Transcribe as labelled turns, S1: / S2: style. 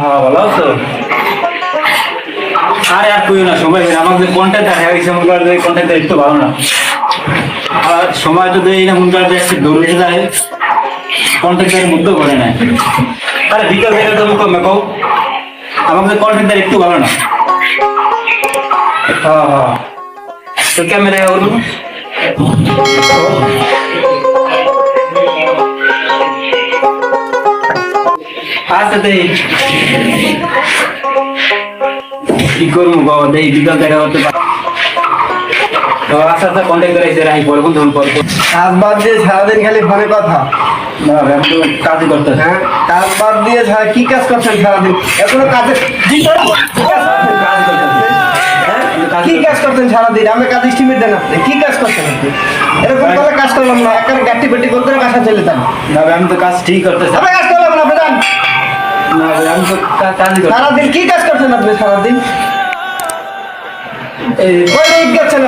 S1: হ্যাঁ, ভালো আছো? আরে আর কইও না, সময় হয় না। আমাকে কন্ট্যাক্ট দেখা গেছে মনে কর যে কন্ট্যাক্ট একটু ভালো না। আর সময় তো দেই না মনে কর যে একটু দৌড়ে যায়, কন্ট্যাক্টের মধ্যে করে না। আরে বিকাল থেকে তুমি কমে কও, আমাকে কন্ট্যাক্টের একটু ভালো না। হ্যাঁ হ্যাঁ, তো ক্যামেরায় ওর আচ্ছা দেই কি করবো বাবা, দেই বিকাল দেখা করতে পার। তো আচ্ছা আচ্ছা, কন্ট্যাক্ট করাইছে রাই পরে কোন ধরুন পর
S2: কাজ বাদ দিয়ে সারাদিন খালি ফোনে কথা।
S1: না ভাই, আমি তো কাজই করতেছি।
S2: হ্যাঁ, কাজ বাদ দিয়ে কি কাজ করছেন সারাদিন? এখনো কাজে কি কাজ করছেন? কি কাজ করছেন সারাদিন? আমি কাজ এস্টিমেট দেন আপনি, কি কাজ করছেন আপনি? এরকম করে কাজ করলাম না, একটা গাটি পেটি করতে বাসা চলে যান।
S1: না ভাই, আমি তো কাজ ঠিক করতেছি।
S2: আমি কাজ করলাম না, আপনি যান।
S1: না ভাই, আমি তো কাজই করতেছি।
S2: সারাদিন কি কাজ করছেন আপনি সারাদিন?
S1: এই
S2: কই দিক গেছেন